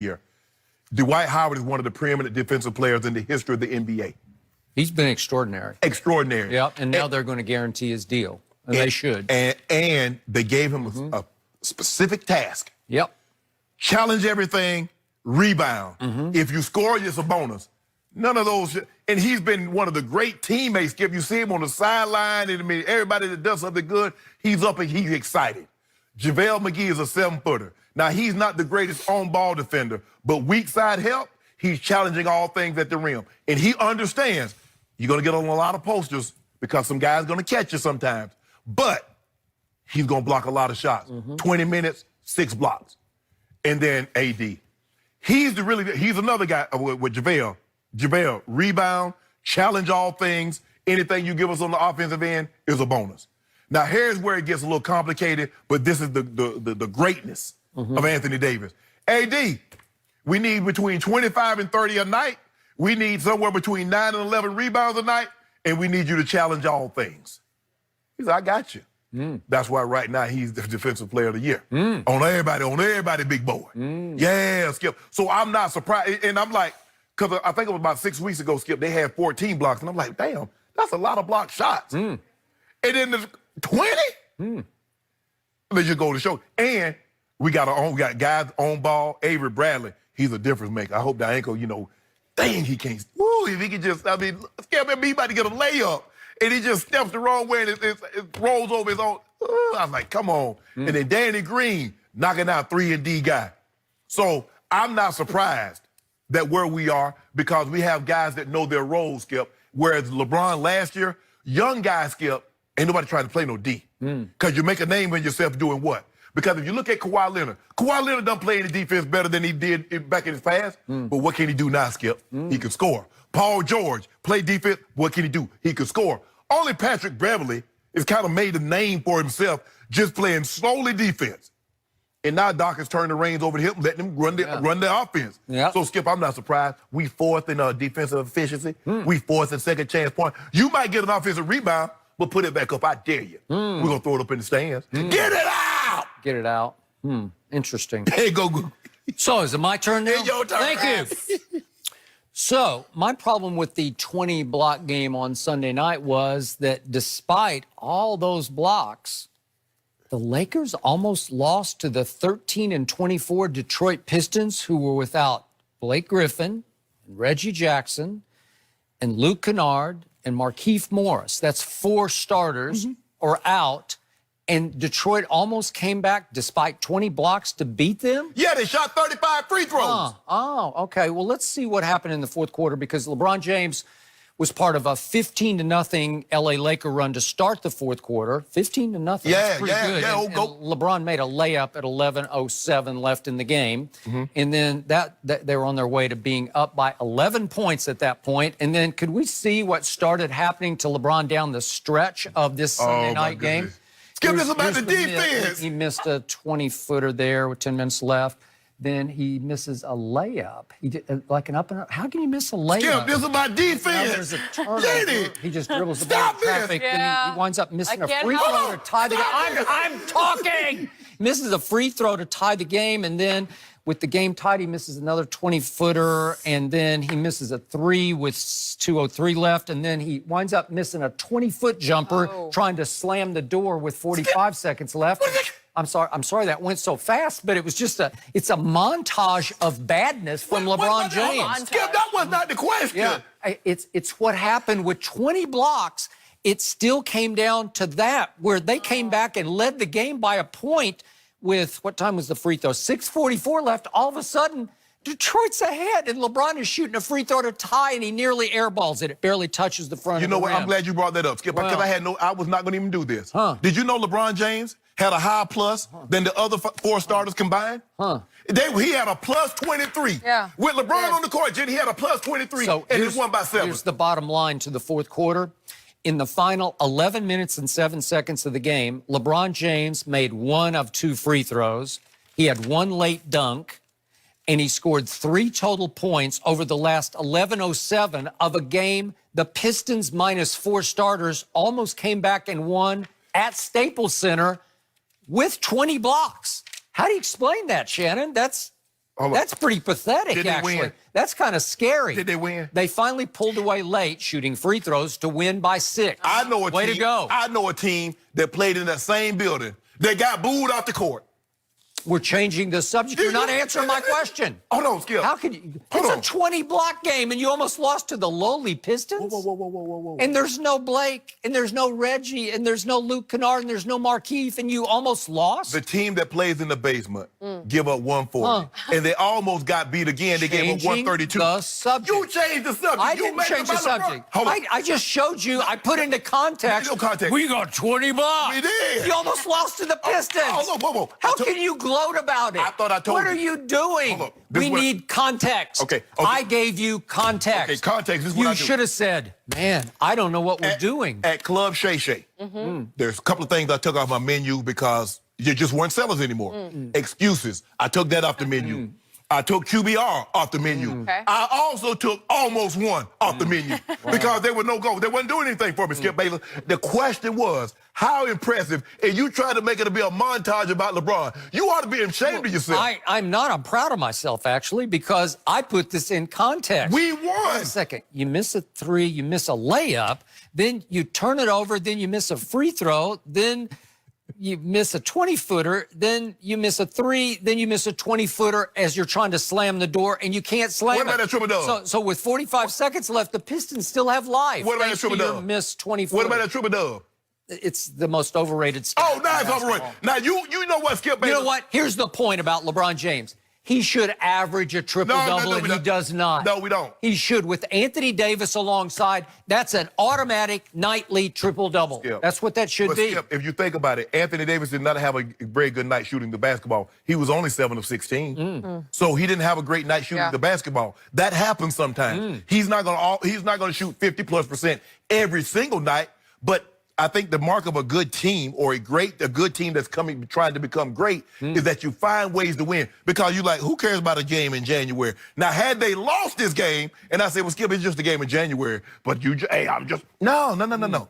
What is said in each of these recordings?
year. Dwight Howard is one of the preeminent defensive players in the history of the NBA. He's been extraordinary. Extraordinary. Yep, and now they're going to guarantee his deal, and they should. And they gave him a specific task. Yep. Challenge everything, rebound. If you score, it's a bonus. None of those. And he's been one of the great teammates. If you see him on the sideline, and I mean, everybody that does something good, he's up and he's excited. JaVale McGee is a 7-footer. Now, he's not the greatest on-ball defender, but weak side help, he's challenging all things at the rim. And he understands you're going to get on a lot of posters because some guy's going to catch you sometimes. But he's going to block a lot of shots. 20 minutes, 6 blocks. And then AD. He's another guy with JaVale. JaVale, rebound, challenge all things. Anything you give us on the offensive end is a bonus. Now, here's where it gets a little complicated, but this is the greatness of Anthony Davis. AD, we need between 25 and 30 a night. We need somewhere between 9 and 11 rebounds a night, and we need you to challenge all things. He said, I got you. That's why right now he's the defensive player of the year. On everybody, big boy. Yeah, Skip. So I'm not surprised. And I'm like, because I think it was about 6 weeks ago, Skip, they had 14 blocks. And I'm like, damn, that's a lot of blocked shots. And then the 20? Let you go to show. And we got guys on ball. Avery Bradley, he's a difference maker. I hope that ankle, dang, he can't. Woo, if he could just, Skip, he about to get a layup. And he just steps the wrong way and it rolls over his own. I was like, come on. And then Danny Green knocking out 3-and-D guy. So I'm not surprised that where we are, because we have guys that know their roles, Skip. Whereas LeBron last year, young guys, Skip, ain't nobody trying to play no D. Because you make a name of yourself doing what? Because if you look at Kawhi Leonard don't play any defense better than he did back in his past. But what can he do now, Skip? He can score. Paul George, play defense, what can he do? He can score. Only Patrick Beverly has kind of made a name for himself just playing solely defense. And now Doc has turned the reins over to him, letting him run the offense. So, Skip, I'm not surprised. We fourth in defensive efficiency. We fourth in second chance point. You might get an offensive rebound, but put it back up. I dare you. We're going to throw it up in the stands. Get it out! Get it out. Interesting. Hey, go. So, is it my turn now? It's your turn. Thank you. So, my problem with the 20-block game on Sunday night was that despite all those blocks, the Lakers almost lost to the 13-24 Detroit Pistons, who were without Blake Griffin, and Reggie Jackson, and Luke Kennard, and Markieff Morris. That's 4 starters are out. And Detroit almost came back despite 20 blocks to beat them? Yeah, they shot 35 free throws. Oh, okay. Well, let's see what happened in the fourth quarter, because LeBron James was part of a 15-0 LA Laker run to start the fourth quarter. 15-0. That's pretty good. And LeBron made a layup at 11:07 left in the game. And then they were on their way to being up by 11 points at that point. And then could we see what started happening to LeBron down the stretch of this Sunday night game? Skip, this about the defense. He missed a 20-footer there with 10 minutes left. Then he misses a layup. He did like an up and up. How can you miss a layup? Skip, this is about defense. Now there's a turnover. He just dribbles the ball in traffic. Then he winds up missing a free throw to tie the game. I'm talking. Misses a free throw to tie the game, and then with the game tied, he misses another 20-footer, and then he misses a 3 with 2:03 left, and then he winds up missing a 20-foot jumper trying to slam the door with 45 seconds left. I'm sorry that went so fast, but it was just it's a montage of badness from LeBron James. Skip, that was not the question. Yeah, it's what happened with 20 blocks. It still came down to that, where they came back and led the game by a point with, what time was the free throw? 6:44 left. All of a sudden, Detroit's ahead, and LeBron is shooting a free throw to tie, and he nearly airballs it. It barely touches the front of the rim. You know what? I'm glad you brought that up, Skip, because I was not going to even do this. Did you know LeBron James had a higher plus than the other 4 starters combined? He had a plus 23. Yeah. With LeBron on the court, Jenny, he had a plus 23, and he won by 7. Here's the bottom line to the fourth quarter. In the final 11 minutes and 7 seconds of the game, LeBron James made 1 of 2 free throws. He had 1 late dunk, and he scored 3 total points over the last 11:07 of a game. The Pistons minus 4 starters almost came back and won at Staples Center with 20 blocks. How do you explain that, Shannon? That's That's pretty pathetic, Did they actually. win? That's kind of scary. Did they win? They finally pulled away late, shooting free throws to win by 6. I know a Way team. to go. I know a team that played in that same building that got booed off the court. We're changing the subject. You're not answering my question. Hold on, Skip. How could you? Hold It's on. a 20-block game, and you almost lost to the lowly Pistons. Whoa. And there's no Blake, and there's no Reggie, and there's no Luke Kennard, and there's no Markeith, and you almost lost? The team that plays in the basement give up 140. And they almost got beat again. They gave up 132. The subject. You changed the subject. I You didn't made change the it about LeBron. subject. Hold on. I just showed you. I put into context. No context. We got 20 blocks. We did. You almost lost to the Pistons. Whoa. How can you gloat about it? I thought I told What you. are you doing? Hold on. This We is what- need context. Okay. I gave you context. Okay, context. This is what I You do. should have said, man, I don't know what we're doing. At Club Shay Shay, there's a couple of things I took off my menu because you just weren't sellers anymore. Excuses. I took that off the menu. I took QBR off the menu. Okay. I also took almost one off the menu because there were no goals. They wasn't doing anything for me, Skip Bayless. The question was, how impressive, and you tried to make it to be a montage about LeBron. You ought to be ashamed of yourself. I'm not. I'm proud of myself, actually, because I put this in context. We won. Wait a second. You miss a 3, you miss a layup, then you turn it over, then you miss a free throw, then you miss a 20-footer, then you miss a 3, then you miss a 20-footer as you're trying to slam the door, and you can't slam What about that triple-double? So with 45 seconds left, the Pistons still have life. What about thanks that to your triple-double? missed 20-footer. What about that triple-double? It's the most overrated stat. Oh, now it's overrated. Now, you know what, Skip Bayless? You know what? Here's the point about LeBron James. He should average a triple-double, and we he don't. does not. No, we don't. He should, with Anthony Davis alongside. That's an automatic nightly triple-double. Skip. That's what that should But be. Skip, if you think about it, Anthony Davis did not have a very good night shooting the basketball. He was only 7 of 16. So he didn't have a great night shooting the basketball. That happens sometimes. He's not gonna shoot 50+% every single night, but I think the mark of a good team or a good team that's trying to become great is that you find ways to win. Because you're like, who cares about a game in January? Now, had they lost this game, and I said, well, Skip, it's just a game in January, but no.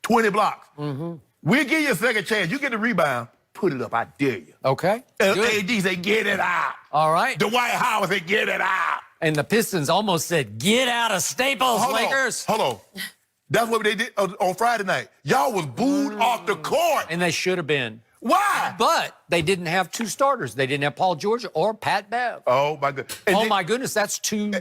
20 blocks. We'll give you a second chance. You get the rebound, put it up. I dare you. Okay. And Good. AD say, get it out. All right. Dwight Howard say, get it out. And the Pistons almost said, get out of Staples, Lakers. Hold on. That's what they did on Friday night. Y'all was booed off the court. And they should have been. Why? But they didn't have 2 starters. They didn't have Paul George or Pat Bev. Oh, my goodness. My goodness, that's two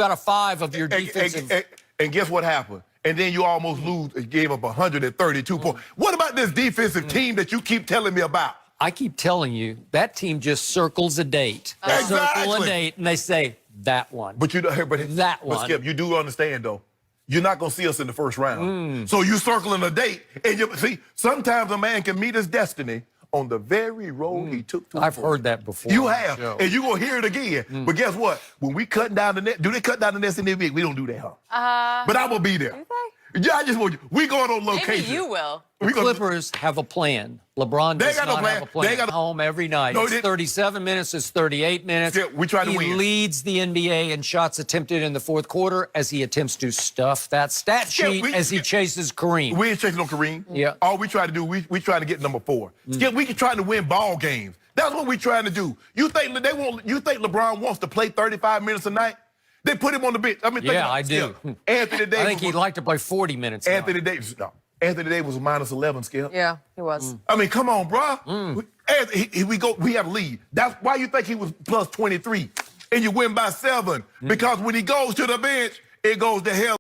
out of 5 of your defensive. And guess what happened? And then you almost gave up 132 points. What about this defensive team that you keep telling me about? I keep telling you, that team just circles a date. They circle Exactly. a date, and they say, that one. But That but one. Skip, you do understand, though. You're not going to see us in the first round. So you circling a date. And see, sometimes a man can meet his destiny on the very road he took to. I've heard that before. You have. And you're going to hear it again. But guess what? When we cut down the net, do they cut down the nets in the NBA? We don't do that, huh? But I will be there. Do Yeah, I just want you. We going on location. Maybe you will. The Clippers have a plan. LeBron does got no not plan. have a plan. They got no- Home every night. No, It's they- 37 minutes. It's 38 minutes. Yeah, we try to he win. leads the NBA in shots attempted in the 4th quarter as he attempts to stuff that stat sheet as he chases Kareem. We ain't chasing no Kareem. Yeah. All we try to do, we try to get number 4. Skip, we can try to win ball games. That's what we trying to do. You think LeBron wants to play 35 minutes a night? They put him on the bench. I mean, think Yeah, about I it, do. Skip. Anthony Davis. I think he'd like to play 40 minutes. now. Anthony Davis. No. Anthony Davis was minus 11, Skip. Yeah, he was. I mean, come on, bro. We have a lead. That's why you think he was plus 23. And you win by 7. Because when he goes to the bench, it goes to hell.